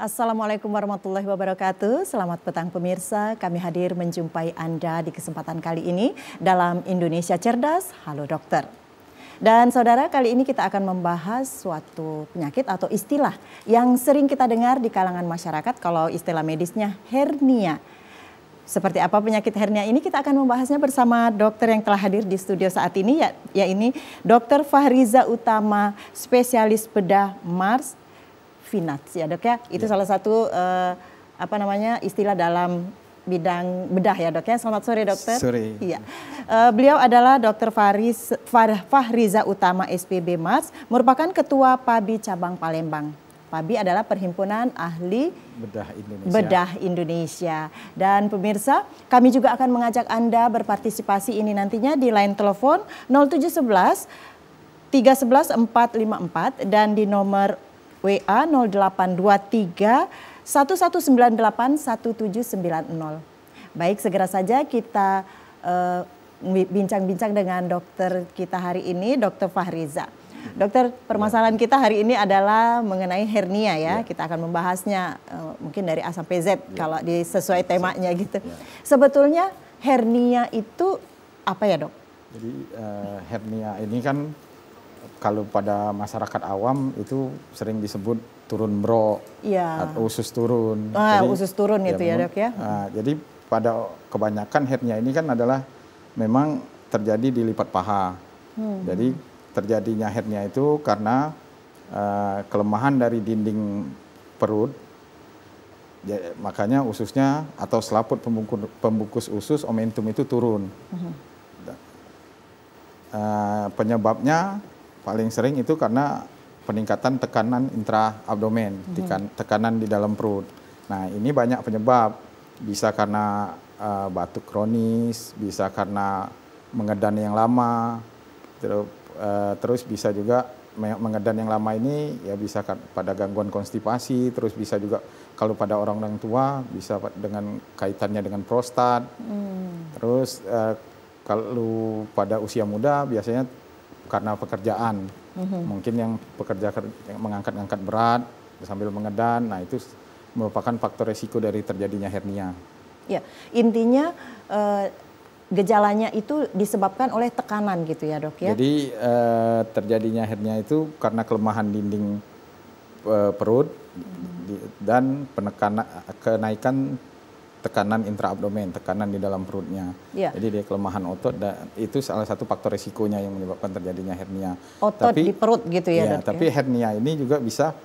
Assalamualaikum warahmatullahi wabarakatuh. Selamat petang pemirsa, kami hadir menjumpai Anda di kesempatan kali ini dalam Indonesia Cerdas, Halo Dokter. Dan saudara, kali ini kita akan membahas suatu penyakit atau istilah yang sering kita dengar di kalangan masyarakat, kalau istilah medisnya hernia. Seperti apa penyakit hernia ini, kita akan membahasnya bersama dokter yang telah hadir di studio saat ini, yaitu Dr. Fahriza Utama, spesialis bedah Mars Finats, ya dok ya. Itu salah satu istilah dalam bidang bedah ya dok ya. Selamat sore dokter. Sore. Iya. Beliau adalah Dr. Fahriza Utama SPB Mars, merupakan Ketua PABI Cabang Palembang. PABI adalah Perhimpunan Ahli Bedah Indonesia. Dan pemirsa, kami juga akan mengajak Anda berpartisipasi ini nantinya di line telepon 0711 311 454 dan di nomor WA 0823 1198 1790. Baik, segera saja kita bincang-bincang dengan dokter kita hari ini, Dr. Fahriza. Dokter, permasalahan kita hari ini adalah mengenai hernia ya. Kita akan membahasnya mungkin dari A sampai Z kalau sesuai temanya gitu. Sebetulnya hernia itu apa ya dok? Jadi hernia ini kan kalau pada masyarakat awam itu sering disebut turun bro, atau usus turun. Jadi, usus turun itu ya dok ya. Jadi pada kebanyakan hernia ini kan adalah memang terjadi di lipat paha. Jadi terjadinya hernia itu karena kelemahan dari dinding perut. Makanya ususnya atau selaput pembungkus usus omentum itu turun. Penyebabnya paling sering itu karena peningkatan tekanan intraabdomen, tekanan di dalam perut. Nah, ini banyak penyebab. Bisa karena batuk kronis, bisa karena mengedan yang lama, terus bisa juga mengedan yang lama ini ya bisa pada gangguan konstipasi, terus bisa juga kalau pada orang tua bisa dengan kaitannya dengan prostat. Terus kalau pada usia muda biasanya karena pekerjaan, mungkin yang pekerja yang mengangkat-angkat berat sambil mengedan, nah itu merupakan faktor resiko dari terjadinya hernia. Ya, intinya gejalanya itu disebabkan oleh tekanan gitu ya dok ya? Jadi terjadinya hernia itu karena kelemahan dinding perut dan kenaikan tekanan intraabdomen, tekanan di dalam perutnya. Jadi dia kelemahan otot, dan itu salah satu faktor resikonya yang menyebabkan terjadinya hernia. Otot di perut gitu ya dok? Tapi hernia ini juga bisa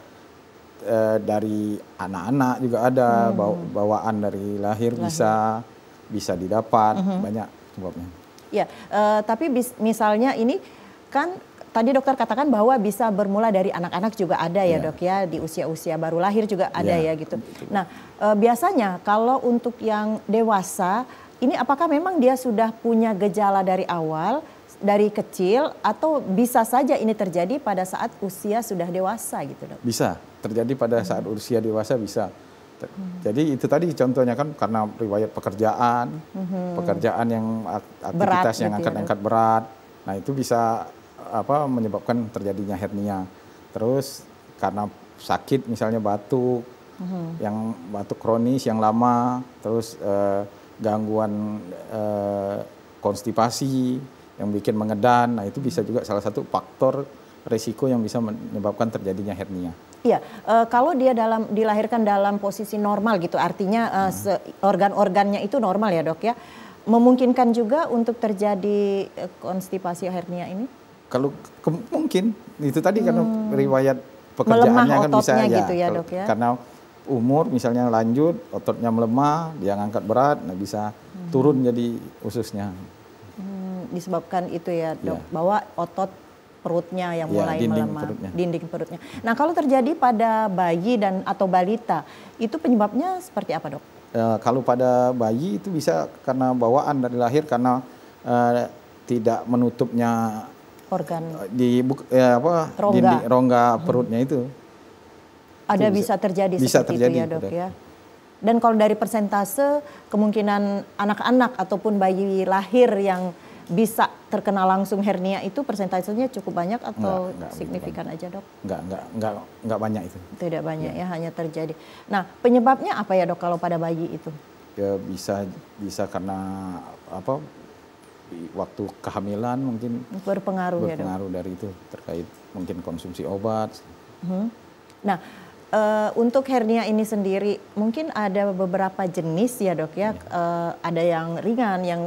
dari anak-anak juga ada, bawaan dari lahir bisa didapat, banyak sebabnya. Ya, tapi misalnya ini kan tadi dokter katakan bahwa bisa bermula dari anak-anak juga ada ya dok ya, di usia-usia baru lahir juga ada ya gitu. Nah biasanya kalau untuk yang dewasa ini apakah memang dia sudah punya gejala dari awal, dari kecil, atau bisa saja ini terjadi pada saat usia sudah dewasa gitu dok? Bisa terjadi pada saat usia dewasa bisa. Jadi itu tadi contohnya kan karena riwayat pekerjaan yang aktivitas yang angkat-angkat berat, nah itu bisa menyebabkan terjadinya hernia. Terus karena sakit misalnya batuk, yang batuk kronis yang lama, terus gangguan konstipasi yang bikin mengedan, nah itu bisa juga salah satu faktor resiko yang bisa menyebabkan terjadinya hernia. Iya, kalau dia dilahirkan dalam posisi normal gitu, artinya organ-organnya itu normal ya dok ya, memungkinkan juga untuk terjadi konstipasi hernia ini? Kalau mungkin itu tadi karena riwayat pekerjaannya kan bisa gitu ya dok ya. Karena umur misalnya lanjut, ototnya melemah, dia ngangkat berat, nah bisa turun jadi ususnya. Disebabkan itu ya dok, bahwa otot perutnya yang mulai melemah, dinding perutnya. Nah kalau terjadi pada bayi atau balita, itu penyebabnya seperti apa dok? Kalau pada bayi itu bisa karena bawaan dari lahir, karena tidak menutupnya organ di rongga perutnya itu. Ada bisa terjadi seperti itu ya dok ya. Dan kalau dari persentase kemungkinan anak-anak ataupun bayi lahir yang bisa terkena langsung hernia itu persentasenya cukup banyak atau enggak signifikan aja dok? Enggak banyak itu. Tidak banyak ya, hanya terjadi. Nah penyebabnya apa ya dok kalau pada bayi itu? Ya bisa karena apa, waktu kehamilan mungkin Berpengaruh ya dok? Berpengaruh dari itu, terkait mungkin konsumsi obat. Nah untuk hernia ini sendiri mungkin ada beberapa jenis ya dok ya, ada yang ringan, yang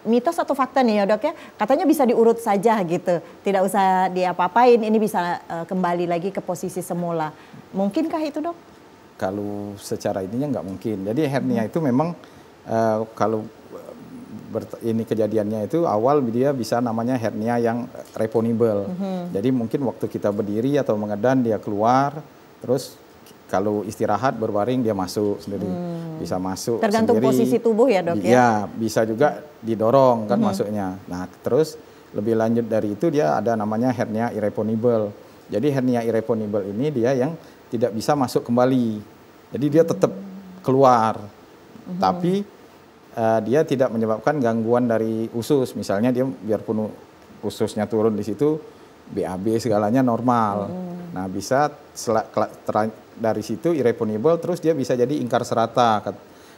mitos atau fakta nih ya dok ya, katanya bisa diurut saja gitu, tidak usah diapa-apain, ini bisa kembali lagi ke posisi semula. Mungkinkah itu dok? Kalau secara ininya nggak mungkin. Jadi hernia itu memang kalau ini kejadiannya itu awal dia bisa namanya hernia yang reponibel. Jadi mungkin waktu kita berdiri atau mengedan dia keluar, terus kalau istirahat berbaring dia masuk sendiri, bisa masuk tergantung sendiri. Posisi tubuh ya dok ya? Ya, bisa juga didorong kan masuknya. Nah terus lebih lanjut dari itu dia ada namanya hernia irreponibel. Jadi hernia irreponibel ini dia yang tidak bisa masuk kembali. Jadi dia tetap keluar, tapi dia tidak menyebabkan gangguan dari usus. Misalnya dia biarpun ususnya turun di situ, BAB segalanya normal. Nah bisa dari situ irreponibel, terus dia bisa jadi ingkar serata.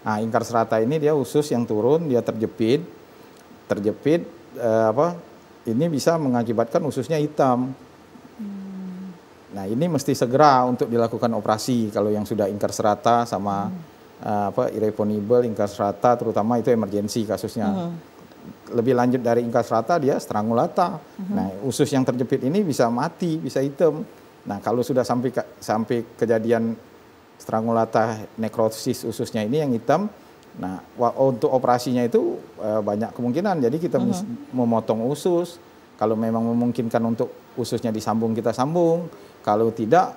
Nah ingkar serata ini dia usus yang turun, dia terjepit, ini bisa mengakibatkan ususnya hitam. Nah ini mesti segera untuk dilakukan operasi kalau yang sudah ingkar serata sama irreponibel, ingkar serata, terutama itu emergensi kasusnya. Lebih lanjut dari ingkar serata dia strangulata. Nah usus yang terjepit ini bisa mati, bisa hitam. Nah kalau sudah sampai kejadian strangulata, nekrosis ususnya ini yang hitam, nah untuk operasinya itu banyak kemungkinan. Jadi kita memotong usus, kalau memang memungkinkan untuk ususnya disambung kita sambung, kalau tidak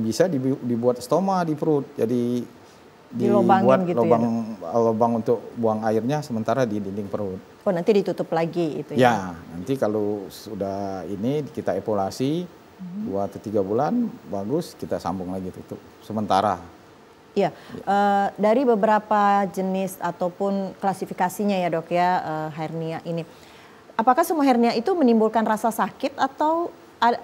bisa dibuat stoma di perut. Jadi dibuat gitu lubang untuk buang airnya sementara di dinding perut. Oh nanti ditutup lagi itu ya? Ya, nanti kalau sudah ini kita evaluasi 2 atau 3 bulan bagus, kita sambung lagi tutup sementara. Iya, dari beberapa jenis ataupun klasifikasinya ya dok ya, hernia ini. Apakah semua hernia itu menimbulkan rasa sakit atau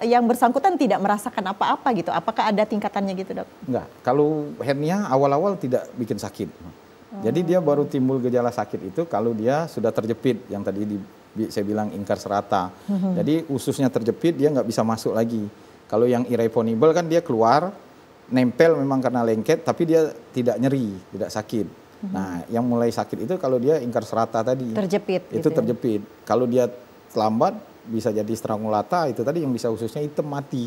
yang bersangkutan tidak merasakan apa-apa gitu? Apakah ada tingkatannya gitu dok? Enggak, kalau hernia awal-awal tidak bikin sakit. Jadi dia baru timbul gejala sakit itu kalau dia sudah terjepit, yang tadi saya bilang ingkar serata. Jadi ususnya terjepit, dia nggak bisa masuk lagi. Kalau yang irreponibel kan dia keluar, nempel memang karena lengket, tapi dia tidak nyeri, tidak sakit. Nah yang mulai sakit itu kalau dia ingkar serata tadi. Terjepit. Itu gitu terjepit. Kalau dia lambat bisa jadi strangulata, itu tadi yang bisa ususnya hitam mati.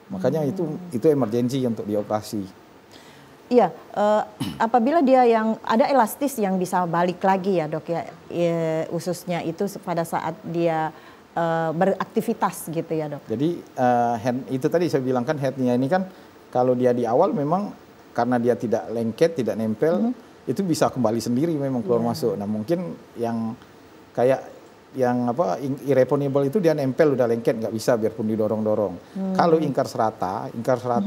Makanya itu emergensi untuk dioperasi. Iya, apabila dia yang ada elastis yang bisa balik lagi ya dok ya, ususnya itu pada saat dia beraktivitas gitu ya dok. Jadi itu tadi saya bilang kan hernia ini kan kalau dia di awal memang karena dia tidak lengket, tidak nempel, itu bisa kembali sendiri memang keluar masuk. Nah mungkin yang kayak yang irreponibel itu dia nempel udah lengket nggak bisa biarpun didorong-dorong. Kalau ingkar serata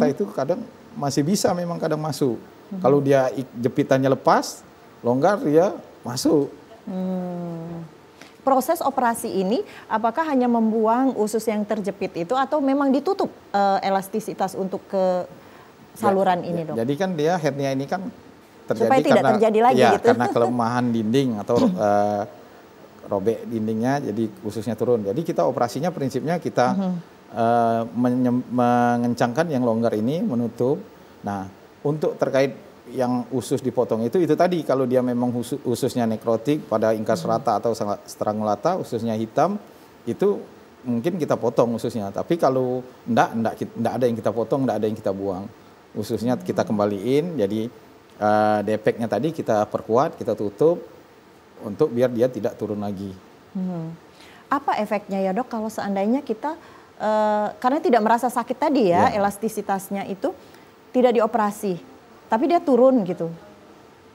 itu kadang masih bisa memang kadang masuk. Kalau dia jepitannya lepas, longgar dia masuk. Proses operasi ini apakah hanya membuang usus yang terjepit itu atau memang ditutup elastisitas untuk ke saluran ini dok? Jadi kan dia hernia ini kan terjadi supaya tidak terjadi lagi gitu. Karena kelemahan dinding atau robek dindingnya, jadi ususnya turun. Jadi kita operasinya prinsipnya kita mengencangkan yang longgar ini, menutup. Nah, untuk terkait yang usus dipotong itu tadi kalau dia memang ususnya nekrotik pada ingkar serata atau strangulata, ususnya hitam, itu mungkin kita potong ususnya. Tapi kalau enggak ada yang kita potong, enggak ada yang kita buang. Ususnya kita kembaliin, jadi defeknya tadi kita perkuat, kita tutup untuk biar dia tidak turun lagi. Apa efeknya ya dok kalau seandainya kita karena tidak merasa sakit tadi ya, elastisitasnya itu tidak dioperasi, tapi dia turun gitu?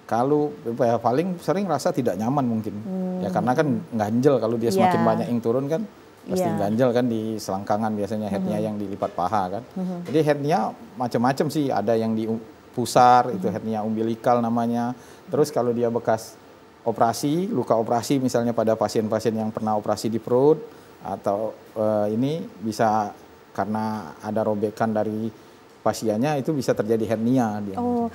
Kalau paling sering rasa tidak nyaman mungkin, ya karena kan ganjel kalau dia semakin banyak yang turun kan, pasti ganjel kan di selangkangan biasanya hernia yang dilipat paha kan. Jadi hernia macam-macam sih, ada yang di pusar itu hernia umbilikal namanya. Terus kalau dia bekas operasi, luka operasi misalnya pada pasien-pasien yang pernah operasi di perut, atau ini bisa karena ada robekan dari pasiennya itu bisa terjadi hernia. Oh,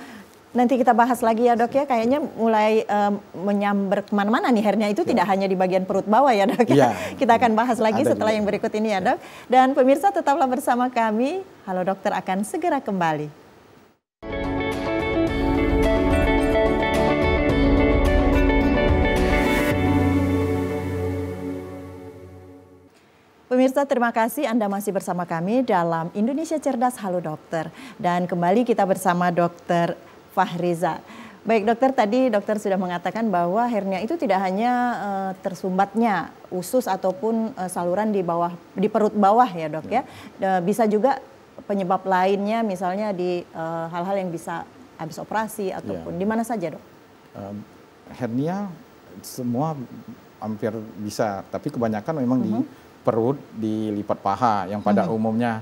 nanti kita bahas lagi ya dok ya, kayaknya mulai menyambar kemana-mana nih hernia itu tidak hanya di bagian perut bawah ya dok ya. Kita akan bahas lagi setelah yang berikut ini ya dok. Dan pemirsa tetaplah bersama kami, Halo Dokter akan segera kembali. Pemirsa, terima kasih Anda masih bersama kami dalam Indonesia Cerdas Halo Dokter. Dan kembali kita bersama Dokter Fahriza. Baik dokter, tadi dokter sudah mengatakan bahwa hernia itu tidak hanya tersumbatnya usus ataupun saluran di perut bawah ya dok ya. Bisa juga penyebab lainnya misalnya di hal-hal yang bisa habis operasi ataupun di mana saja dok? Hernia semua hampir bisa, tapi kebanyakan memang di perut, di lipat paha yang pada umumnya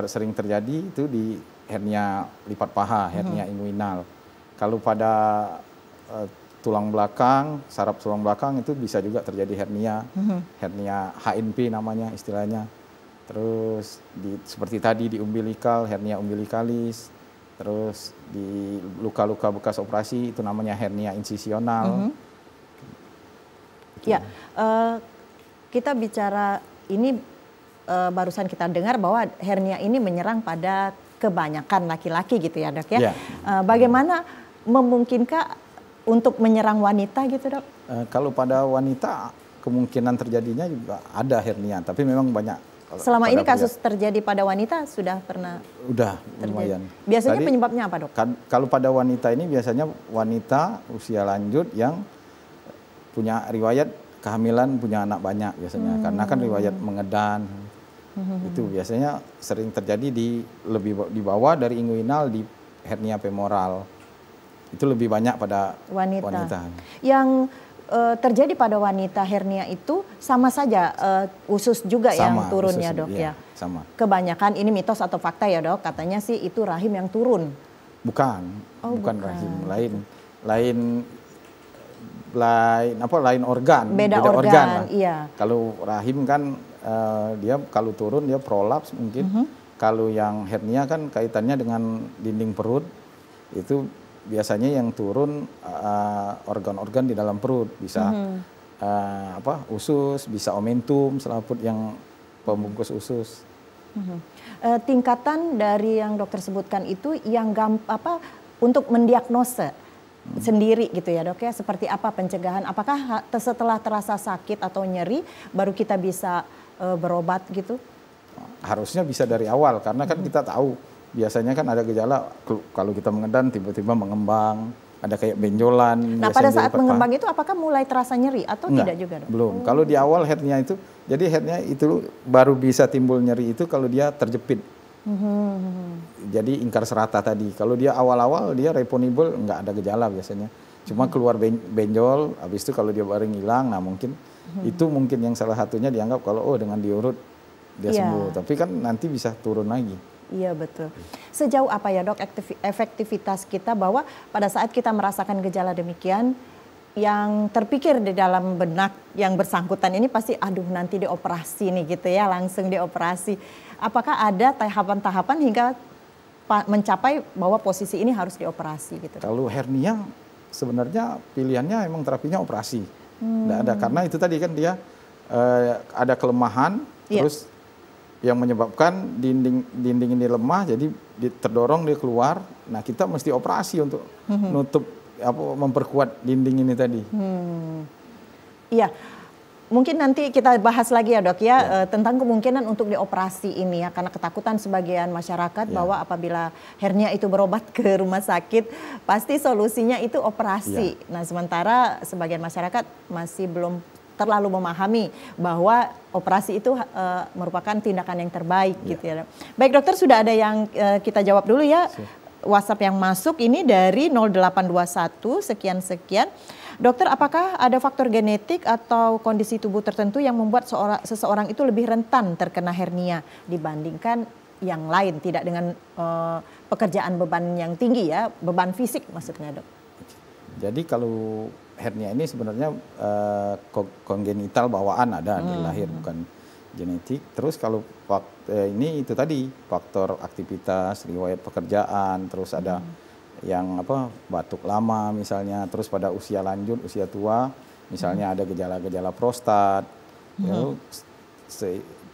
sering terjadi itu di hernia lipat paha, hernia inguinal. Kalau pada tulang belakang, saraf tulang belakang itu bisa juga terjadi hernia, hernia HNP namanya istilahnya. Terus seperti tadi di umbilikal, hernia umbilikalis. Terus di luka-luka bekas operasi itu namanya hernia insisional. Ya. Kita bicara ini barusan kita dengar bahwa hernia ini menyerang pada kebanyakan laki-laki gitu ya dok ya. Bagaimana memungkinkah untuk menyerang wanita gitu dok? Kalau pada wanita kemungkinan terjadinya juga ada hernia, tapi memang banyak. Selama ini kasus terjadi pada wanita sudah pernah? Udah lumayan. Biasanya penyebabnya apa dok? Kalau pada wanita ini biasanya wanita usia lanjut yang punya riwayat kehamilan, punya anak banyak biasanya, karena kan riwayat mengedan itu biasanya sering terjadi lebih di bawah dari inguinal, di hernia femoral itu lebih banyak pada wanita. Yang terjadi pada wanita hernia itu sama saja usus juga yang turun ya dok ya? Sama. Kebanyakan ini mitos atau fakta ya dok, katanya sih itu rahim yang turun. Bukan rahim, lain organ, beda organ lah. Iya. Kalau rahim kan dia kalau turun dia prolaps mungkin. Kalau yang hernia kan kaitannya dengan dinding perut, itu biasanya yang turun organ-organ di dalam perut, bisa usus, bisa omentum, selaput yang pembungkus usus. Tingkatan dari yang dokter sebutkan itu yang untuk mendiagnosa sendiri gitu ya dok ya, seperti apa pencegahan? Apakah setelah terasa sakit atau nyeri baru kita bisa berobat gitu? Harusnya bisa dari awal, karena kan kita tahu biasanya kan ada gejala kalau kita mengedan tiba-tiba mengembang, ada kayak benjolan. Nah pada saat mengembang itu apakah mulai terasa nyeri atau enggak, tidak juga dok? Belum. Kalau di awal hernia itu, jadi hernia itu baru bisa timbul nyeri itu kalau dia terjepit. Jadi ingkar serata tadi. Kalau dia awal-awal dia reponibel, nggak ada gejala biasanya. Cuma keluar benjol, habis itu kalau dia bareng hilang, nah mungkin itu mungkin yang salah satunya dianggap kalau dengan diurut dia sembuh. Tapi kan nanti bisa turun lagi. Iya betul. Sejauh apa ya dok efektivitas kita bahwa pada saat kita merasakan gejala demikian, yang terpikir di dalam benak yang bersangkutan ini pasti aduh nanti dioperasi nih gitu ya, langsung dioperasi. Apakah ada tahapan-tahapan hingga mencapai bahwa posisi ini harus dioperasi gitu? Kalau hernia sebenarnya pilihannya emang terapinya operasi. Nggak ada, karena itu tadi kan dia ada kelemahan, terus yang menyebabkan dinding ini lemah, jadi terdorong dia keluar. Nah kita mesti operasi untuk nutup, memperkuat dinding ini tadi. Iya. Mungkin nanti kita bahas lagi ya dok ya, tentang kemungkinan untuk dioperasi ini ya, karena ketakutan sebagian masyarakat bahwa apabila hernia itu berobat ke rumah sakit pasti solusinya itu operasi. Nah sementara sebagian masyarakat masih belum terlalu memahami bahwa operasi itu merupakan tindakan yang terbaik gitu ya. Baik dokter, sudah ada yang kita jawab dulu ya. WhatsApp yang masuk ini dari 0821 sekian-sekian. Dokter, apakah ada faktor genetik atau kondisi tubuh tertentu yang membuat seseorang itu lebih rentan terkena hernia dibandingkan yang lain, tidak dengan pekerjaan beban yang tinggi ya, beban fisik maksudnya dok? Jadi kalau hernia ini sebenarnya kongenital bawaan ada dari lahir, bukan genetik. Terus kalau ini itu tadi faktor aktivitas, riwayat pekerjaan, terus ada yang batuk lama misalnya, terus pada usia lanjut, usia tua, misalnya ada gejala-gejala prostat,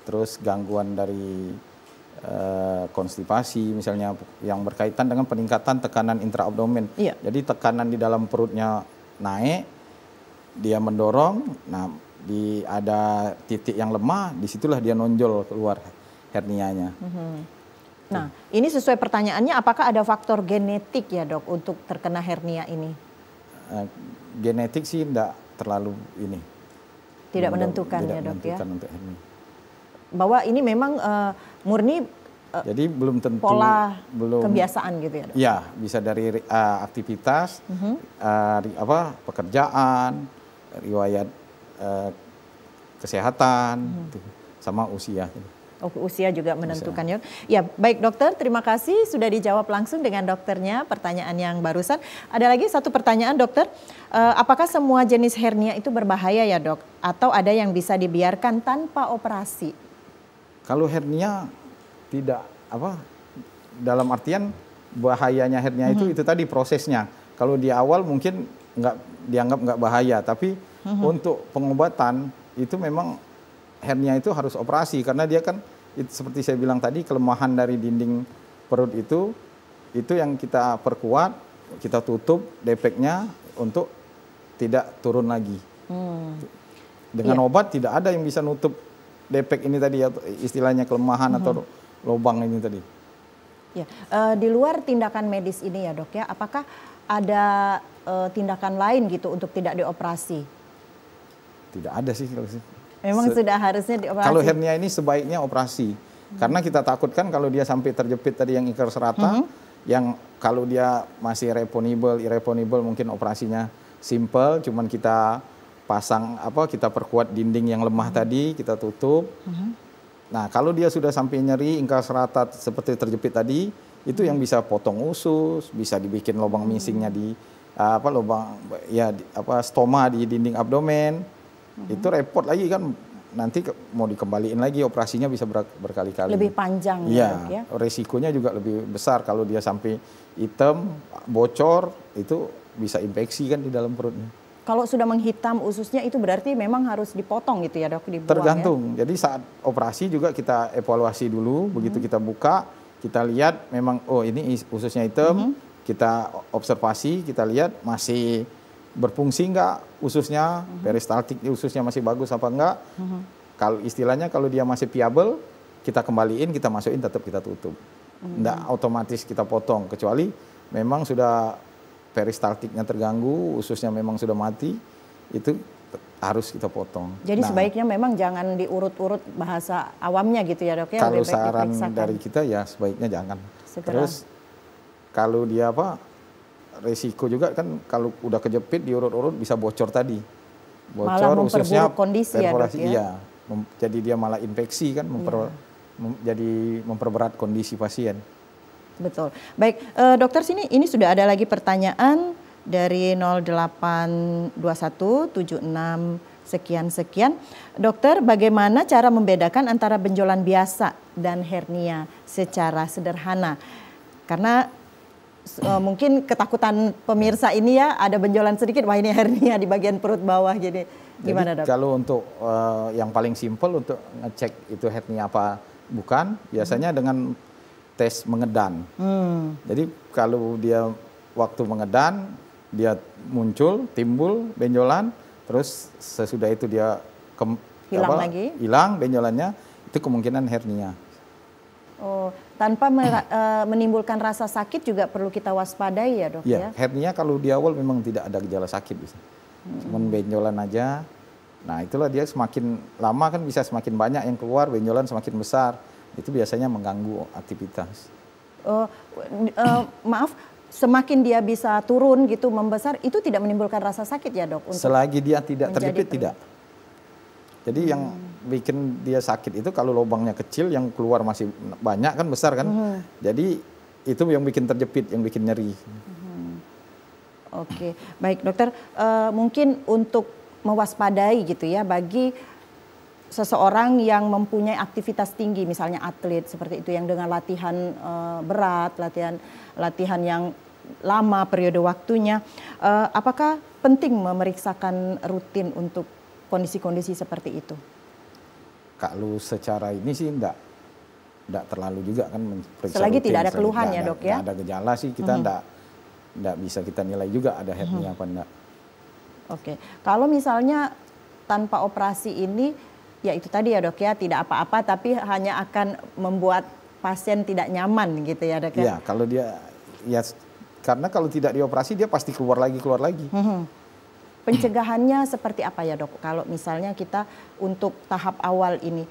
terus gangguan dari konstipasi misalnya yang berkaitan dengan peningkatan tekanan intraabdomen. Iya. Jadi tekanan di dalam perutnya naik, dia mendorong, nah ada titik yang lemah, disitulah dia nonjol keluar hernianya. Nah, ini sesuai pertanyaannya, apakah ada faktor genetik ya dok untuk terkena hernia ini? Genetik sih tidak terlalu ini. Tidak menentukan ya dok ya? Untuk hernia. Bahwa ini memang murni jadi belum tentu pola kebiasaan gitu ya dok? Ya, bisa dari aktivitas, pekerjaan, riwayat kesehatan, sama usia. Usia juga menentukan ya. Ya, baik dokter, terima kasih sudah dijawab langsung dengan dokternya pertanyaan yang barusan. Ada lagi satu pertanyaan dokter, apakah semua jenis hernia itu berbahaya ya dok? Atau ada yang bisa dibiarkan tanpa operasi? Kalau hernia tidak dalam artian bahayanya hernia itu tadi prosesnya. Kalau di awal mungkin dianggap nggak bahaya, tapi untuk pengobatan itu memang hernia itu harus operasi karena dia kan seperti saya bilang tadi, kelemahan dari dinding perut itu yang kita perkuat, kita tutup defeknya untuk tidak turun lagi. Dengan obat tidak ada yang bisa nutup defek ini tadi, istilahnya kelemahan atau lubang ini tadi. Ya, di luar tindakan medis ini ya dok ya, apakah ada tindakan lain gitu untuk tidak dioperasi? Tidak ada sih. Memang sudah harusnya dioperasi. Kalau hernia ini sebaiknya operasi. Karena kita takutkan kalau dia sampai terjepit tadi yang ikar serata, yang kalau dia masih irreponibel mungkin operasinya simple, cuman kita pasang kita perkuat dinding yang lemah tadi, kita tutup. Nah, kalau dia sudah sampai nyeri, ingkar serata seperti terjepit tadi, itu yang bisa potong usus, bisa dibikin lubang misingnya di stoma di dinding abdomen. Itu repot lagi kan, nanti mau dikembaliin lagi operasinya bisa berkali-kali. Lebih panjang ya. Resikonya juga lebih besar kalau dia sampai hitam, bocor, itu bisa infeksi kan di dalam perutnya. Kalau sudah menghitam ususnya itu berarti memang harus dipotong gitu ya dok? Tergantung, jadi saat operasi juga kita evaluasi dulu, begitu kita buka, kita lihat memang ini ususnya hitam, kita observasi, kita lihat masih berfungsi enggak ususnya, peristaltik ususnya masih bagus apa enggak. Kalau istilahnya kalau dia masih viable, kita kembaliin, kita masukin, tetap kita tutup. Enggak otomatis kita potong, kecuali memang sudah peristaltiknya terganggu, ususnya memang sudah mati, itu harus kita potong. Jadi sebaiknya memang jangan diurut-urut bahasa awamnya gitu ya dok ya? Kalau saran dari kita ya sebaiknya jangan. Terus kalau dia resiko juga kan kalau udah kejepit diurut-urut bisa bocor tadi. Bocor ususnya kondisi perforasi, ya, jadi dia malah infeksi kan, jadi memperberat kondisi pasien. Betul. Baik, dokter ini sudah ada lagi pertanyaan dari 082176 sekian. Dokter, bagaimana cara membedakan antara benjolan biasa dan hernia secara sederhana? Karena mungkin ketakutan pemirsa ini ya, ada benjolan sedikit, wah ini hernia di bagian perut bawah gini. Gimana dok? Kalau untuk yang paling simpel untuk ngecek itu hernia apa bukan, biasanya dengan tes mengedan. Jadi kalau dia waktu mengedan, dia timbul benjolan, terus sesudah itu dia hilang benjolannya, itu kemungkinan hernia. Oh, tanpa menimbulkan rasa sakit juga perlu kita waspadai ya dok ya? Hernia kalau di awal memang tidak ada gejala sakit bisa. Cuman benjolan aja. Nah itulah dia semakin lama kan bisa semakin banyak yang keluar, benjolan semakin besar. Itu biasanya mengganggu aktivitas. Maaf, semakin dia bisa turun gitu, membesar, itu tidak menimbulkan rasa sakit ya dok? Selagi dia tidak terjepit tidak. Jadi yang bikin dia sakit itu kalau lubangnya kecil, yang keluar masih banyak kan, besar kan. Jadi itu yang bikin terjepit, yang bikin nyeri. Oke, baik dokter. Mungkin untuk mewaspadai gitu ya bagi seseorang yang mempunyai aktivitas tinggi, misalnya atlet seperti itu yang dengan latihan berat, latihan yang lama periode waktunya, apakah penting memeriksakan rutin untuk kondisi-kondisi seperti itu? Kalau secara ini sih enggak terlalu juga kan periksa Selagi rutin, tidak ada keluhan ya dok ya? Tidak ada gejala sih kita enggak bisa kita nilai juga ada hernia apa enggak. Oke, kalau misalnya tanpa operasi ini, ya itu tadi ya dok ya, tidak apa-apa tapi hanya akan membuat pasien tidak nyaman gitu ya dok ya? Iya, kalau dia, ya karena kalau tidak dioperasi dia pasti keluar lagi. Pencegahannya seperti apa ya dok? Kalau misalnya kita untuk tahap awal ini,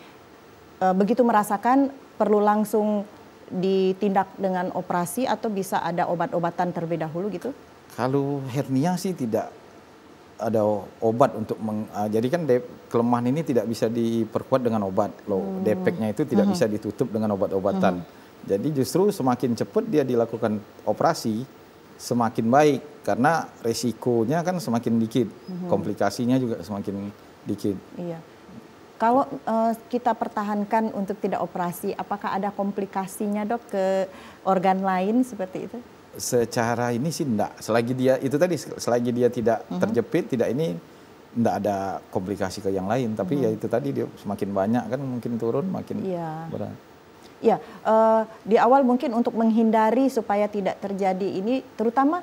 begitu merasakan perlu langsung ditindak dengan operasi atau bisa ada obat-obatan terlebih dahulu gitu? Kalau hernia sih tidak ada obat untuk jadi kan kelemahan ini tidak bisa diperkuat dengan obat loh. Defeknya itu tidak bisa ditutup dengan obat-obatan. Jadi justru semakin cepat dia dilakukan operasi semakin baik karena resikonya kan semakin dikit, komplikasinya juga semakin dikit. Iya. Kalau kita pertahankan untuk tidak operasi, apakah ada komplikasinya dok ke organ lain seperti itu? Secara ini sih enggak. Selagi dia itu tadi, selagi dia tidak terjepit, tidak ini enggak ada komplikasi ke yang lain. Tapi ya itu tadi dia semakin banyak kan mungkin turun makin berat. Ya, di awal mungkin untuk menghindari supaya tidak terjadi ini, terutama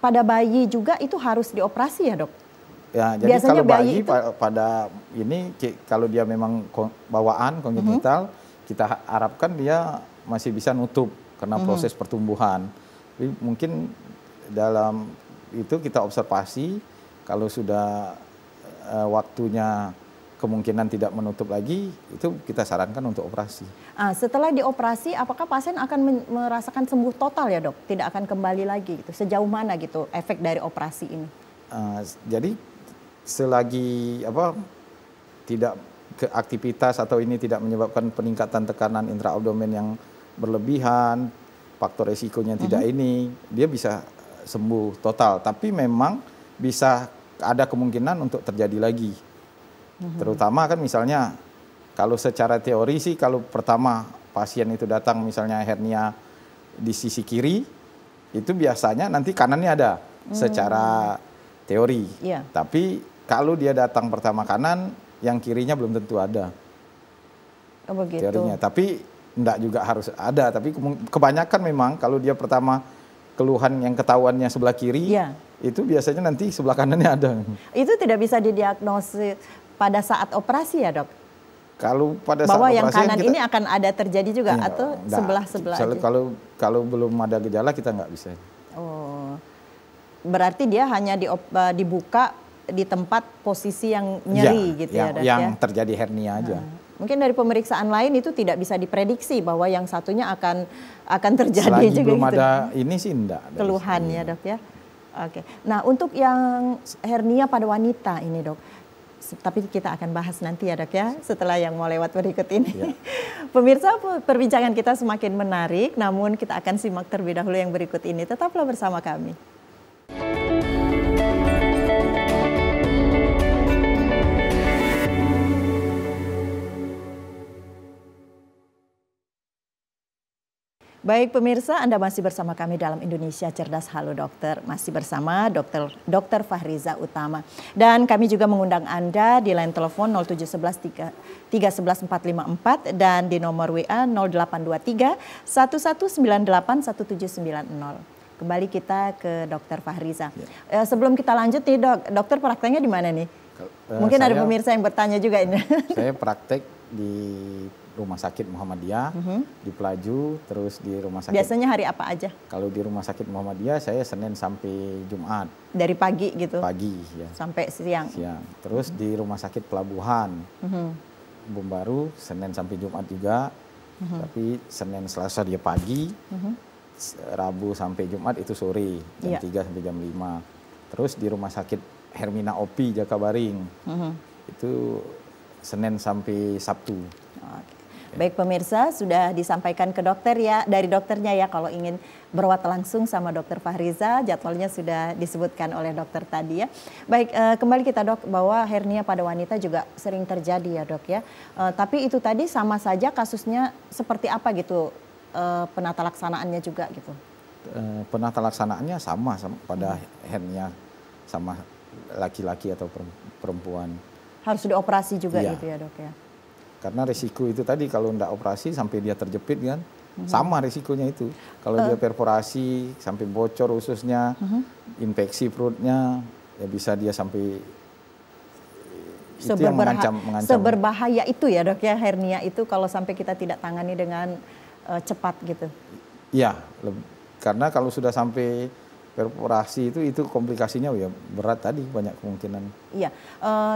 pada bayi juga itu harus dioperasi ya dok? Ya, jadi biasanya kalau bayi itu, pada ini kalau dia memang bawaan kongenital, kita harapkan dia masih bisa nutup karena proses pertumbuhan. Jadi mungkin dalam itu kita observasi kalau sudah waktunya kemungkinan tidak menutup lagi, itu kita sarankan untuk operasi. Setelah dioperasi, apakah pasien akan merasakan sembuh total ya dok? Tidak akan kembali lagi gitu? Sejauh mana gitu efek dari operasi ini? Jadi selagi tidak ke aktivitas atau ini tidak menyebabkan peningkatan tekanan intraabdomen yang berlebihan, faktor resikonya tidak ini, dia bisa sembuh total. Tapi memang bisa ada kemungkinan untuk terjadi lagi. Terutama kan misalnya kalau secara teori sih kalau pertama pasien itu datang misalnya hernia di sisi kiri, itu biasanya nanti kanannya ada secara teori. Tapi kalau dia datang pertama kanan, yang kirinya belum tentu ada. Begitu. Teorinya. Tapi enggak juga harus ada. Tapi kebanyakan memang kalau dia pertama keluhan yang ketahuannya sebelah kiri, itu biasanya nanti sebelah kanannya ada. Itu tidak bisa didiagnosis pada saat operasi ya dok? Kalau pada bahwa saat yang operasi kanan ini akan ada terjadi juga atau sebelah-sebelah aja? Kalau belum ada gejala kita nggak bisa. Oh, berarti dia hanya dibuka di tempat posisi yang nyeri gitu ya dok ya? Yang terjadi hernia aja. Mungkin dari pemeriksaan lain itu tidak bisa diprediksi bahwa yang satunya akan terjadi selagi juga belum gitu. ada ini sih enggak. Keluhan ya dok ya. Oke. Nah untuk yang hernia pada wanita ini dok, tapi kita akan bahas nanti ya dok ya setelah yang mau lewat berikut ini. Pemirsa, perbincangan kita semakin menarik, namun kita akan simak terlebih dahulu yang berikut ini. Tetaplah bersama kami. Baik pemirsa, Anda masih bersama kami dalam Indonesia Cerdas Halo Dokter. Masih bersama Dr. Fahriza Utama. Dan kami juga mengundang Anda di line telepon 0711 311 454 dan di nomor WA 0823 1198 1790. Kembali kita ke Dr. Fahriza. Sebelum kita lanjut nih dok, dokter prakteknya di mana nih? Mungkin ada pemirsa yang bertanya juga ini. Saya praktek di Rumah Sakit Muhammadiyah, di Pelaju, terus di Rumah Sakit. Biasanya hari apa aja? Kalau di Rumah Sakit Muhammadiyah saya Senin sampai Jumat. Dari pagi gitu? Pagi ya. Sampai siang? Siang. Terus di Rumah Sakit Pelabuhan, Bumbaru, Senin sampai Jumat juga. Tapi Senin Selasa dia pagi, Rabu sampai Jumat itu sore, jam 3 sampai jam 5. Terus di Rumah Sakit Hermina Opi, Jakabaring, itu Senin sampai Sabtu. Baik pemirsa, sudah disampaikan ke dokter ya, dari dokternya ya kalau ingin berawat langsung sama dokter Fahriza, jadwalnya sudah disebutkan oleh dokter tadi ya. Baik, kembali kita dok, bahwa hernia pada wanita juga sering terjadi ya dok ya. Tapi itu tadi sama saja kasusnya seperti apa gitu, penata laksanaannya juga gitu. Penata laksanaannya sama pada hernia sama laki-laki atau perempuan. Harus dioperasi juga iya. gitu ya dok ya. Karena risiko itu tadi kalau tidak operasi sampai dia terjepit kan, sama risikonya itu. Kalau dia perforasi sampai bocor ususnya, infeksi perutnya, ya bisa dia sampai itu yang mengancam. Seberbahaya itu ya dok ya hernia itu kalau sampai kita tidak tangani dengan cepat gitu. Iya, karena kalau sudah sampai perforasi itu komplikasinya ya berat tadi, banyak kemungkinan. Iya,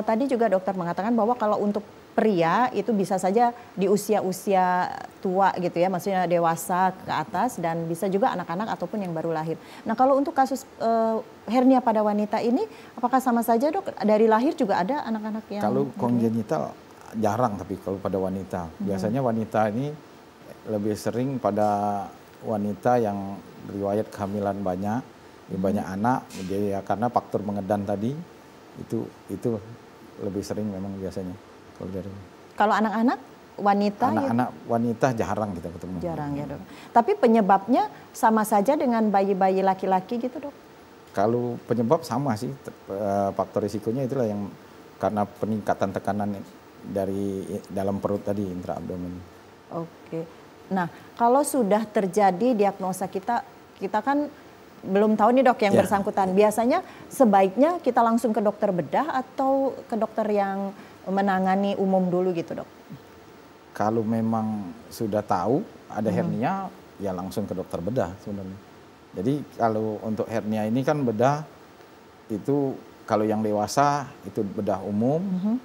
tadi juga dokter mengatakan bahwa kalau untuk pria itu bisa saja di usia-usia tua gitu ya, maksudnya dewasa ke atas dan bisa juga anak-anak ataupun yang baru lahir. Nah kalau untuk kasus hernia pada wanita ini apakah sama saja dok? Dari lahir juga ada anak-anak yang... Kalau kongenital jarang, tapi kalau pada wanita. Biasanya wanita ini lebih sering pada wanita yang riwayat kehamilan banyak, banyak anak, jadi ya karena faktor mengedan tadi itu lebih sering memang biasanya. Kalau anak-anak wanita? Anak-anak wanita jarang kita ketemu. Jarang ya dok. Tapi penyebabnya sama saja dengan bayi-bayi laki-laki gitu dok? Kalau penyebab sama sih, faktor risikonya itulah yang karena peningkatan tekanan dari dalam perut tadi, intraabdomen. Oke. Nah kalau sudah terjadi diagnosa kita kan belum tahu nih dok yang bersangkutan. Biasanya sebaiknya kita langsung ke dokter bedah atau ke dokter yang menangani umum dulu gitu dok? Kalau memang sudah tahu ada hernia, ya langsung ke dokter bedah sebenarnya. Jadi kalau untuk hernia ini kan bedah itu kalau yang dewasa itu bedah umum,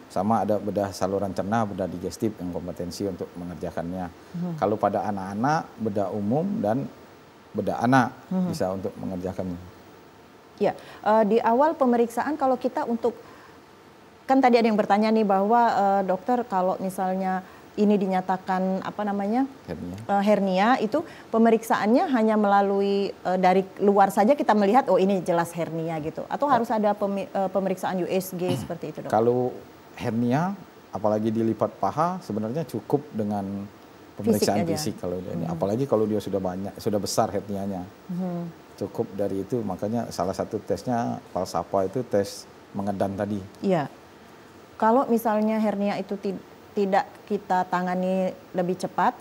sama ada bedah saluran cerna, bedah digestif yang kompetensi untuk mengerjakannya. Kalau pada anak-anak bedah umum dan bedah anak bisa untuk mengerjakannya. Ya, di awal pemeriksaan kalau kita untuk kan tadi ada yang bertanya nih bahwa dokter kalau misalnya ini dinyatakan hernia itu pemeriksaannya hanya melalui dari luar saja kita melihat oh ini jelas hernia gitu atau harus ada pemeriksaan USG seperti itu dok? Kalau hernia apalagi dilipat paha sebenarnya cukup dengan pemeriksaan fisik kalau ini apalagi kalau dia sudah besar hernianya. Cukup dari itu, makanya salah satu tesnya falsapa itu tes mengedan tadi. Iya. Kalau misalnya hernia itu tidak kita tangani lebih cepat,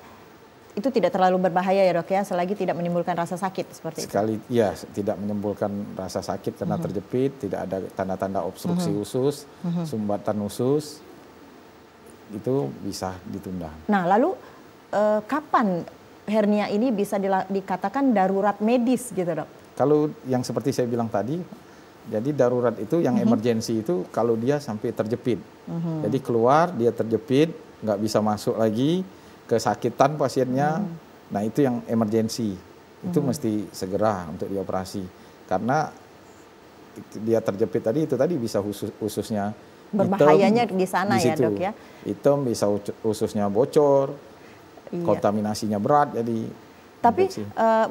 itu tidak terlalu berbahaya ya dok ya, selagi tidak menimbulkan rasa sakit seperti itu? Iya, tidak menimbulkan rasa sakit karena terjepit, tidak ada tanda-tanda obstruksi usus, sumbatan usus, itu bisa ditunda. Nah lalu kapan hernia ini bisa dikatakan darurat medis gitu dok? Kalau yang seperti saya bilang tadi, jadi darurat itu yang emergensi itu kalau dia sampai terjepit. Jadi keluar dia terjepit, nggak bisa masuk lagi, kesakitan pasiennya, nah itu yang emergensi. Itu mesti segera untuk dioperasi. Karena dia terjepit tadi itu tadi bisa ususnya berbahayanya di sana di ya dok ya? Hitam, bisa ususnya bocor, kontaminasinya berat jadi. Tapi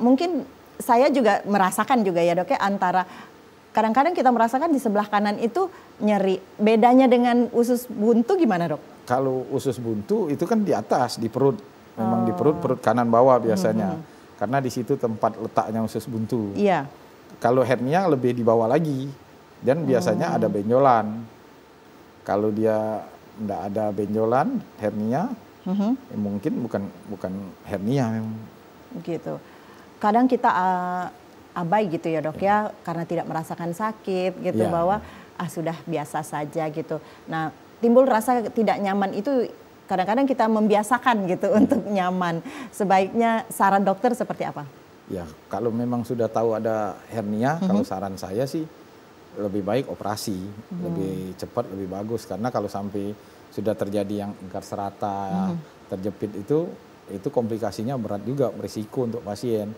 mungkin saya juga merasakan juga ya dok ya antara kadang-kadang kita merasakan di sebelah kanan itu nyeri. Bedanya dengan usus buntu gimana dok? Kalau usus buntu itu kan di atas, di perut. Memang di perut kanan bawah biasanya. Karena di situ tempat letaknya usus buntu. Iya. Kalau hernia lebih di bawah lagi. Dan biasanya ada benjolan. Kalau dia tidak ada benjolan, hernia, ya mungkin bukan hernia memang. Gitu. Kadang kita abai gitu ya dok ya karena tidak merasakan sakit gitu bahwa sudah biasa saja gitu. Nah timbul rasa tidak nyaman itu kadang-kadang kita membiasakan gitu untuk nyaman. Sebaiknya saran dokter seperti apa? Ya kalau memang sudah tahu ada hernia, kalau saran saya sih lebih baik operasi, lebih cepat lebih bagus karena kalau sampai sudah terjadi yang ingkar serata, terjepit itu komplikasinya berat juga, berisiko untuk pasien.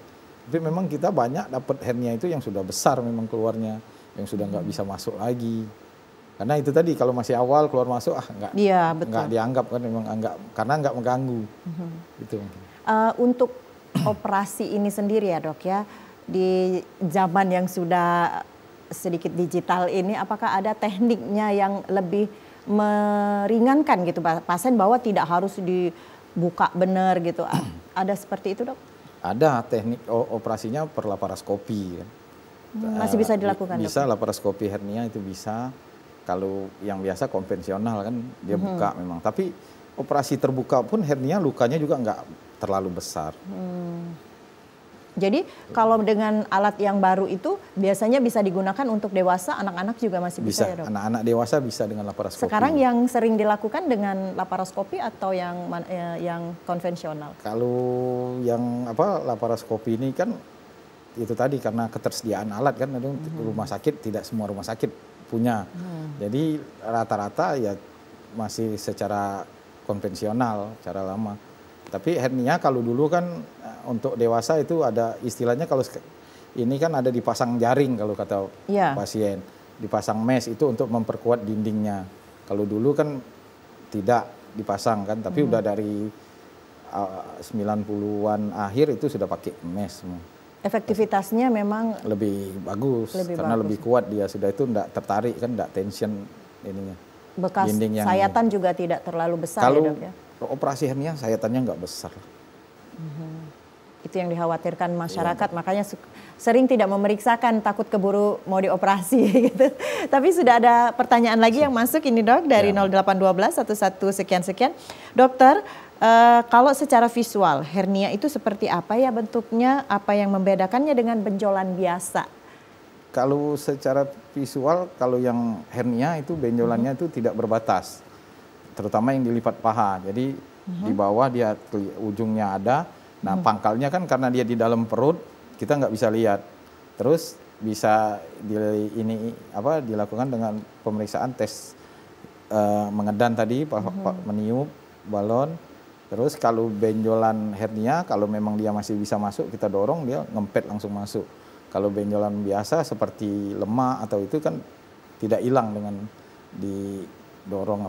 Tapi memang kita banyak dapat hernia itu yang sudah besar memang keluarnya, yang sudah nggak bisa masuk lagi. Karena itu tadi kalau masih awal keluar masuk iya, betul. nggak dianggap kan memang karena nggak mengganggu. Gitu. Untuk operasi ini sendiri ya dok ya, di zaman yang sudah sedikit digital ini, apakah ada tekniknya yang lebih meringankan gitu pasien bahwa tidak harus dibuka benar gitu? Ada seperti itu dok? Ada teknik operasinya per laparoskopi kan. Masih bisa dilakukan bisa dok? laparoskopi hernia itu bisa. Kalau yang biasa konvensional kan dia buka memang. Tapi operasi terbuka pun hernia lukanya juga nggak terlalu besar. Jadi kalau dengan alat yang baru itu biasanya bisa digunakan untuk dewasa, anak-anak juga masih bisa ya dok? Anak-anak dewasa bisa dengan laparoskopi. Sekarang yang sering dilakukan dengan laparoskopi atau yang konvensional? Kalau yang laparoskopi ini kan itu tadi karena ketersediaan alat kan, rumah sakit tidak semua rumah sakit punya. Jadi rata-rata ya masih secara konvensional, cara lama. Tapi hernia kalau dulu kan untuk dewasa itu ada istilahnya, kalau ini kan ada dipasang jaring kalau kata pasien. Dipasang mesh itu untuk memperkuat dindingnya. Kalau dulu kan tidak dipasang kan, tapi udah dari 90-an akhir itu sudah pakai mesh semua. Efektivitasnya memang lebih bagus karena lebih kuat dia, sudah itu enggak tertarik kan, enggak tension ininya. Bekas sayatan juga tidak terlalu besar kalau ya dok ya? Operasi hernia sayatannya enggak besar. Itu yang dikhawatirkan masyarakat, makanya sering tidak memeriksakan, takut keburu mau dioperasi gitu. Tapi sudah ada pertanyaan lagi yang masuk ini dok dari 0812 11 sekian. Dokter, kalau secara visual hernia itu seperti apa ya bentuknya, apa yang membedakannya dengan benjolan biasa? Kalau secara visual, kalau yang hernia itu benjolannya itu tidak berbatas, terutama yang dilipat paha. Jadi di bawah dia ujungnya ada. Nah pangkalnya kan karena dia di dalam perut kita nggak bisa lihat. Terus bisa dilakukan dengan pemeriksaan tes mengedan tadi, meniup balon. Terus kalau benjolan hernia, kalau memang dia masih bisa masuk, kita dorong dia ngempet langsung masuk. Kalau benjolan biasa seperti lemak atau itu kan tidak hilang dengan didorong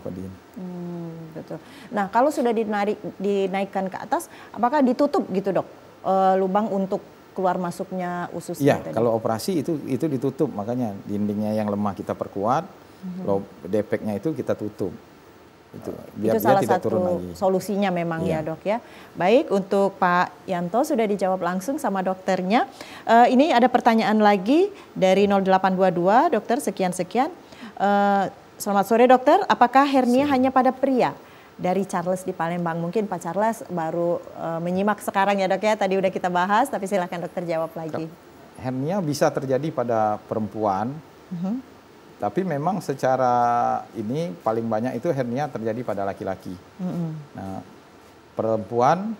Betul. Nah kalau sudah dinaikkan ke atas, apakah ditutup gitu dok lubang untuk keluar masuknya usus? Iya, kalau operasi itu ditutup, makanya dindingnya yang lemah kita perkuat, defeknya itu kita tutup. Biar itu salah dia tidak satu turun lagi. Solusinya memang ya dok ya. Baik, untuk Pak Yanto sudah dijawab langsung sama dokternya. Ini ada pertanyaan lagi dari 0822 dokter sekian. Selamat sore dokter, apakah hernia hanya pada pria? Dari Charles di Palembang. Mungkin Pak Charles baru menyimak sekarang ya dok ya, tadi udah kita bahas, tapi silakan dokter jawab lagi. Hernia bisa terjadi pada perempuan, tapi memang secara ini paling banyak itu hernia terjadi pada laki-laki. Nah, perempuan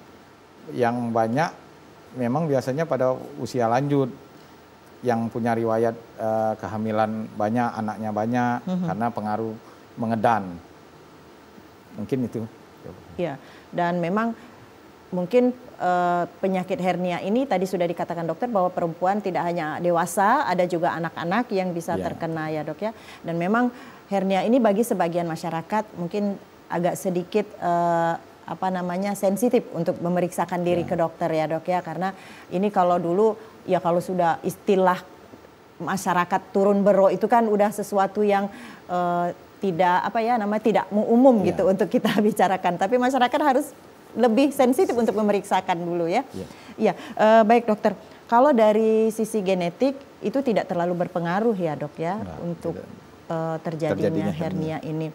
yang banyak memang biasanya pada usia lanjut, yang punya riwayat kehamilan banyak, anaknya banyak, karena pengaruh mengedan. Mungkin itu. Iya, dan memang mungkin penyakit hernia ini tadi sudah dikatakan dokter bahwa perempuan tidak hanya dewasa, ada juga anak-anak yang bisa terkena ya dok ya. Dan memang hernia ini bagi sebagian masyarakat mungkin agak sedikit sensitif untuk memeriksakan diri ke dokter ya dok ya, karena ini kalau dulu ya kalau sudah istilah masyarakat turun bero itu kan udah sesuatu yang tidak umum gitu untuk kita bicarakan, tapi masyarakat harus lebih sensitif untuk memeriksakan dulu ya. Iya, baik dokter. Kalau dari sisi genetik itu tidak terlalu berpengaruh ya dok ya untuk terjadinya hernia ini.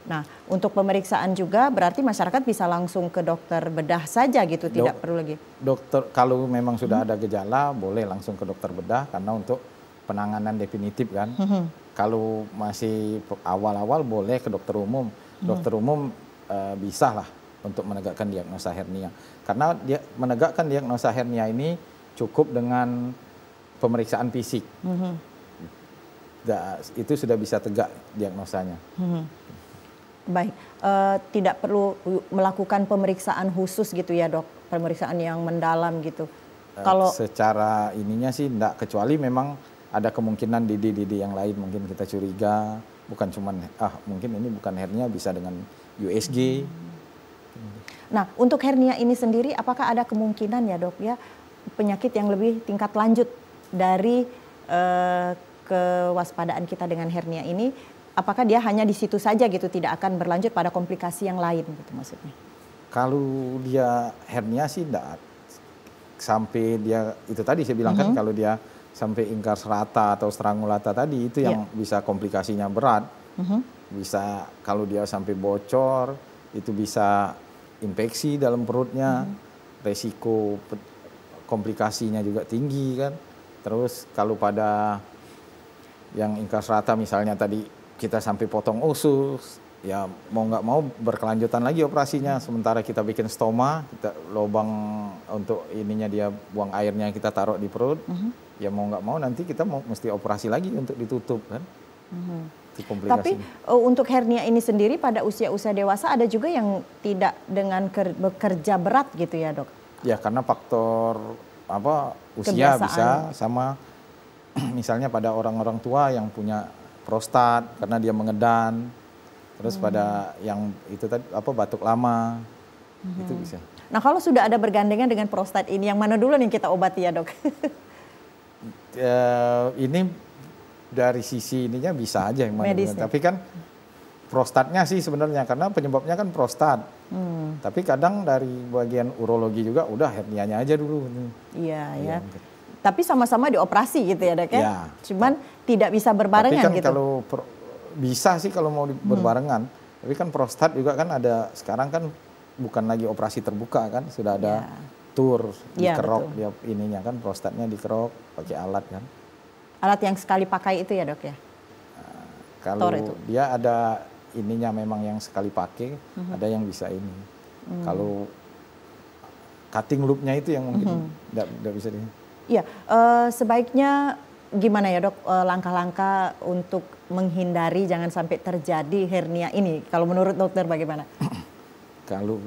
Nah, untuk pemeriksaan juga berarti masyarakat bisa langsung ke dokter bedah saja gitu, tidak perlu lagi. Dokter kalau memang sudah ada gejala boleh langsung ke dokter bedah karena untuk penanganan definitif kan. Kalau masih awal-awal boleh ke dokter umum. Dokter umum bisa lah untuk menegakkan diagnosa hernia. Karena dia menegakkan diagnosa hernia ini cukup dengan pemeriksaan fisik. Itu sudah bisa tegak diagnosanya. Baik, tidak perlu melakukan pemeriksaan khusus gitu ya dok, pemeriksaan yang mendalam gitu. Kalau secara ininya sih enggak, kecuali memang ada kemungkinan didi yang lain mungkin kita curiga, bukan cuman mungkin ini bukan hernia, bisa dengan USG. Nah, untuk hernia ini sendiri apakah ada kemungkinan ya dok ya penyakit yang lebih tingkat lanjut dari kewaspadaan kita dengan hernia ini? Apakah dia hanya di situ saja gitu, tidak akan berlanjut pada komplikasi yang lain gitu maksudnya? Kalau dia hernia sih enggak sampai dia itu tadi saya bilang kan, kalau dia sampai ingkar serata atau strangulata tadi itu yang bisa komplikasinya berat. Bisa kalau dia sampai bocor itu bisa infeksi dalam perutnya, resiko komplikasinya juga tinggi kan. Terus kalau pada yang ingkar serata misalnya tadi kita sampai potong usus, ya mau nggak mau berkelanjutan lagi operasinya. Sementara kita bikin stoma, kita lubang untuk ininya dia buang airnya kita taruh di perut, ya mau nggak mau nanti kita mesti operasi lagi untuk ditutup kan. Tapi untuk hernia ini sendiri pada usia-usia dewasa ada juga yang tidak dengan bekerja berat gitu ya dok? Ya karena faktor usia bisa sama misalnya pada orang-orang tua yang punya prostat karena dia mengedan. Terus pada yang itu tadi batuk lama, itu bisa. Nah kalau sudah ada bergandengan dengan prostat ini, yang mana dulu nih kita obati ya dok? Ini dari sisi ininya bisa aja yang mana. Medisnya. Tapi kan prostatnya sih sebenarnya karena penyebabnya kan prostat. Tapi kadang dari bagian urologi juga udah hernianya aja dulu. Iya ya. Tapi sama-sama dioperasi gitu ya dok ya? Ya. Cuman tidak bisa berbarengan tapi kan gitu. Kalau bisa sih kalau mau berbarengan. Tapi kan prostat juga kan ada sekarang kan bukan lagi operasi terbuka kan, sudah ada tur dikerok dia ininya kan, prostatnya dikerok pakai alat kan. Alat yang sekali pakai itu ya dok ya? Nah, kalau dia ada ininya memang yang sekali pakai, ada yang bisa ini. Kalau cutting loopnya itu yang mungkin tidak bisa di. Iya, sebaiknya gimana ya dok langkah-langkah untuk menghindari jangan sampai terjadi hernia ini? Kalau menurut dokter bagaimana? Kalau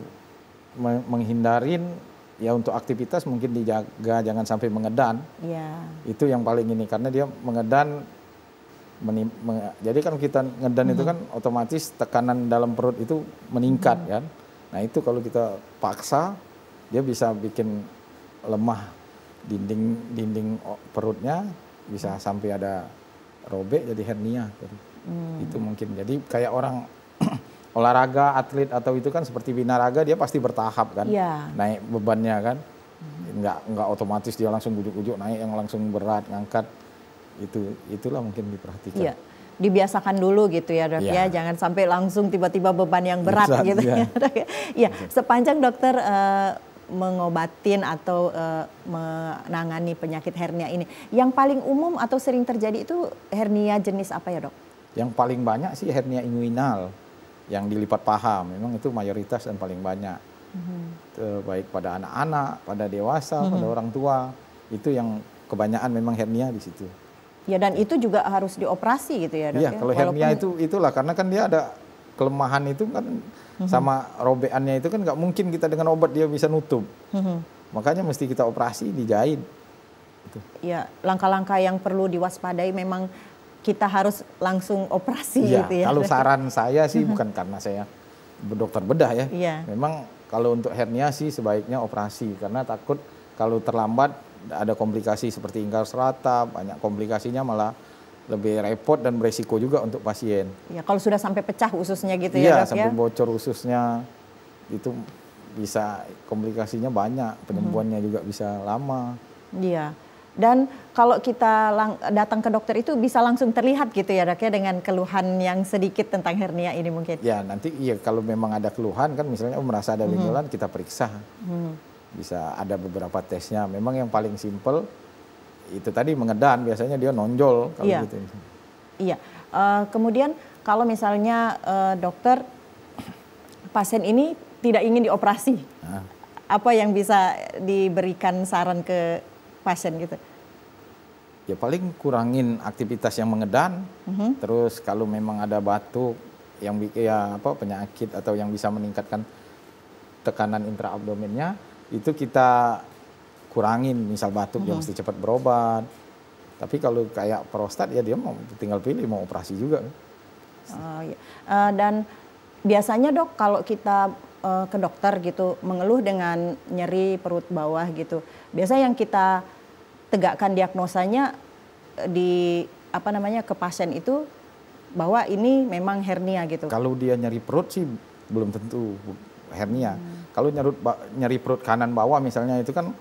menghindarin ya untuk aktivitas mungkin dijaga jangan sampai mengedan. Iya. Itu yang paling ini karena dia mengedan. Jadi kan kita ngedan itu kan otomatis tekanan dalam perut itu meningkat kan. Nah itu kalau kita paksa dia bisa bikin lemah dinding perutnya, bisa sampai ada robek jadi hernia. Itu mungkin. Jadi kayak orang olahraga, atlet atau itu kan seperti binaraga dia pasti bertahap kan. Naik bebannya kan. Enggak otomatis dia langsung ujuk-ujuk naik yang langsung berat ngangkat. Itulah mungkin diperhatikan. Iya. Dibiasakan dulu gitu ya dok ya. Jangan sampai langsung tiba-tiba beban yang berat gitu ya. Iya, sepanjang dokter mengobatin atau menangani penyakit hernia ini, yang paling umum atau sering terjadi itu hernia jenis apa ya dok? Yang paling banyak sih hernia inguinal yang dilipat paha, memang itu mayoritas dan paling banyak. Baik pada anak-anak, pada dewasa, pada orang tua, itu yang kebanyakan memang hernia di situ. Ya dan itu juga harus dioperasi gitu ya dok? Iya, kalau hernia itulah karena kan dia ada kelemahan itu kan sama robekannya itu kan nggak mungkin kita dengan obat dia bisa nutup. Makanya mesti kita operasi, dijahit. Ya, langkah-langkah yang perlu diwaspadai memang kita harus langsung operasi gitu ya. Kalau saran saya sih bukan karena saya dokter bedah ya. Memang kalau untuk hernia sih sebaiknya operasi karena takut kalau terlambat ada komplikasi seperti ingkar serata, banyak komplikasinya malah lebih repot dan beresiko juga untuk pasien. Ya, kalau sudah sampai pecah ususnya gitu ya dok ya? Iya, sampai bocor ususnya itu bisa komplikasinya banyak, penyembuhannya juga bisa lama. Iya, dan kalau kita datang ke dokter itu bisa langsung terlihat gitu ya dok ya dengan keluhan yang sedikit tentang hernia ini mungkin? Ya nanti kalau memang ada keluhan kan misalnya merasa ada benjolan kita periksa. Bisa ada beberapa tesnya. Memang yang paling simpel itu tadi mengedan, biasanya dia nonjol kalau gitu. Iya. Kemudian kalau misalnya dokter pasien ini tidak ingin dioperasi, apa yang bisa diberikan saran ke pasien gitu? Ya paling kurangin aktivitas yang mengedan. Terus kalau memang ada batuk yang penyakit atau yang bisa meningkatkan tekanan intraabdomennya, itu kita kurangin, misal batuk dia mesti cepat berobat. Tapi kalau kayak prostat ya dia mau tinggal pilih mau operasi juga. Oh, iya. Dan biasanya dok kalau kita ke dokter gitu mengeluh dengan nyeri perut bawah gitu, biasa yang kita tegakkan diagnosanya di apa namanya ke pasien itu bahwa ini memang hernia gitu. Kalau dia nyeri perut sih belum tentu hernia. Kalau nyeri perut kanan bawah misalnya itu kan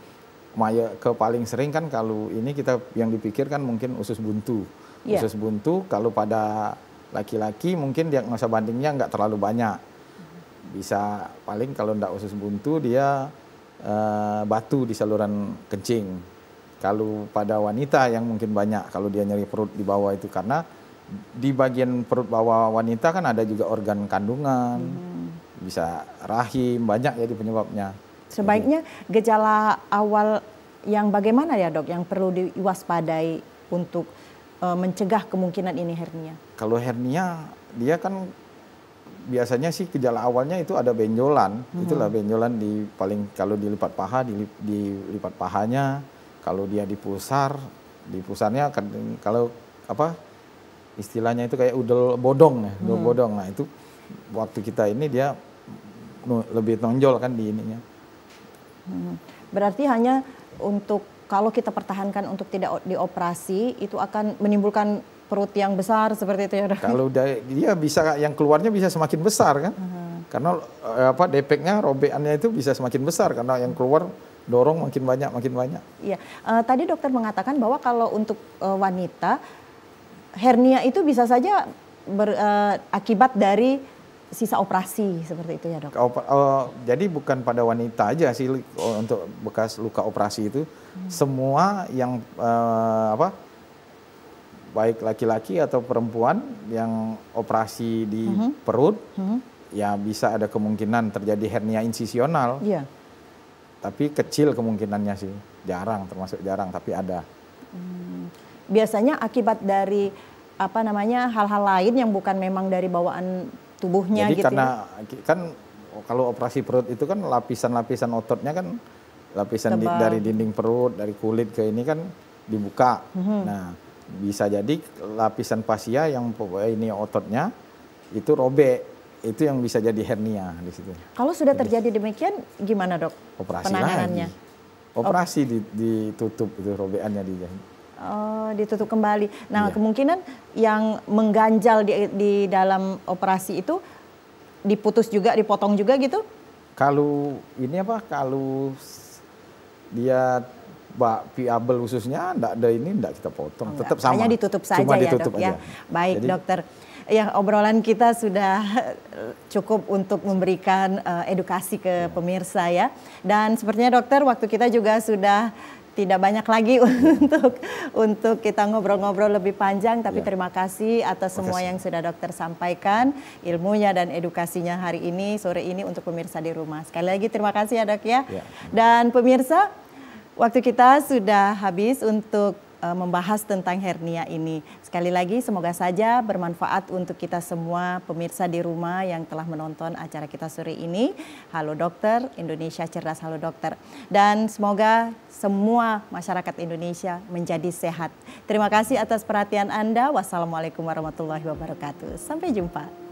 ke paling sering kan kalau ini kita yang dipikirkan mungkin usus buntu. Yeah. Usus buntu kalau pada laki-laki mungkin diagnosa bandingnya nggak terlalu banyak. Bisa paling kalau ndak usus buntu dia batu di saluran kencing. Kalau pada wanita yang mungkin banyak kalau dia nyeri perut di bawah itu karena di bagian perut bawah wanita kan ada juga organ kandungan, bisa rahim, banyak jadi penyebabnya. Sebaiknya gejala awal yang bagaimana ya dok yang perlu diwaspadai untuk mencegah kemungkinan ini hernia? Kalau hernia dia kan biasanya sih gejala awalnya itu ada benjolan, itulah benjolan di paling kalau dilipat paha dilipat pahanya, kalau dia di pusarnya kan kalau apa istilahnya itu kayak udel bodong ya, udel bodong. Nah itu waktu kita ini dia lebih nonjol kan di ininya. Berarti hanya untuk kalau kita pertahankan untuk tidak dioperasi itu akan menimbulkan perut yang besar seperti itu ya dok? Kalau dia bisa yang keluarnya bisa semakin besar kan, karena apa defeknya robekannya itu bisa semakin besar karena yang keluar dorong makin banyak. Iya, tadi dokter mengatakan bahwa kalau untuk wanita hernia itu bisa saja akibat dari sisa operasi seperti itu ya dok? Jadi bukan pada wanita aja sih untuk bekas luka operasi itu, semua yang baik laki-laki atau perempuan yang operasi di perut, ya bisa ada kemungkinan terjadi hernia insisional. Iya. Tapi kecil kemungkinannya sih, termasuk jarang, tapi ada. Biasanya akibat dari apa namanya hal-hal lain yang bukan memang dari bawaan tubuhnya. Jadi gitu karena kan kalau operasi perut itu kan lapisan-lapisan ototnya kan lapisan dari dinding perut, dari kulit ke ini kan dibuka. Nah bisa jadi lapisan fascia yang ini ototnya itu robek. Itu yang bisa jadi hernia di situ. Kalau sudah terjadi demikian, gimana dok? Operasi penanganannya? Lagi. Operasi ditutup itu robekannya dijahit. Oh, ditutup kembali. Nah, kemungkinan yang mengganjal di dalam operasi itu diputus juga, dipotong juga gitu? Kalau ini kalau dia viabel khususnya enggak kita potong, tetap sama. Hanya ditutup saja. Cuma ya ditutup dok aja. Ya. Baik. Jadi, dokter. Ya, obrolan kita sudah cukup untuk memberikan edukasi ke pemirsa ya. Dan sepertinya dokter waktu kita juga sudah tidak banyak lagi untuk kita ngobrol-ngobrol lebih panjang. Tapi terima kasih atas semua yang sudah dokter sampaikan, ilmunya dan edukasinya hari ini, sore ini untuk pemirsa di rumah. Sekali lagi terima kasih ya dok ya. Dan pemirsa, waktu kita sudah habis untuk membahas tentang hernia ini. Sekali lagi semoga saja bermanfaat untuk kita semua pemirsa di rumah yang telah menonton acara kita sore ini. Halo Dokter, Indonesia Cerdas Halo Dokter. Dan semoga semua masyarakat Indonesia menjadi sehat. Terima kasih atas perhatian Anda. Wassalamualaikum warahmatullahi wabarakatuh. Sampai jumpa.